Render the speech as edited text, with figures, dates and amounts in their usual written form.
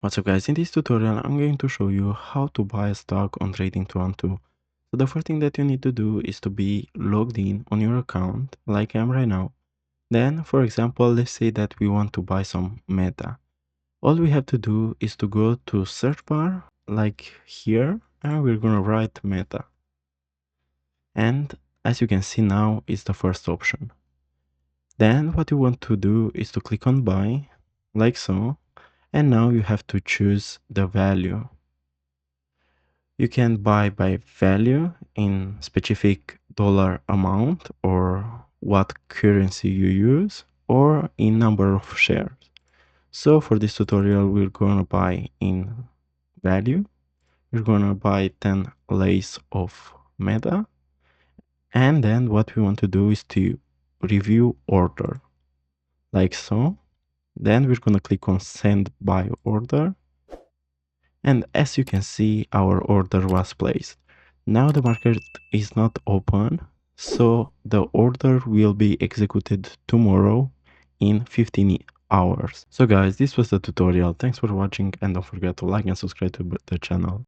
What's up guys, in this tutorial I'm going to show you how to buy a stock on Trading212. So the first thing that you need to do is to be logged in on your account like I am right now. Then for example, let's say that we want to buy some Meta. All we have to do is to go to search bar like here and we're gonna write Meta. And as you can see now is the first option. Then what you want to do is to click on buy like so, and now you have to choose the value. You can buy by value in specific dollar amount or what currency you use or in number of shares. So for this tutorial, we're gonna buy in value. We're gonna buy 10 lays of Meta. And then what we want to do is to review order like so. Then we're gonna click on send by order. And as you can see, our order was placed. Now the market is not open, so the order will be executed tomorrow in 15 hours. So guys, this was the tutorial. Thanks for watching and don't forget to like and subscribe to the channel.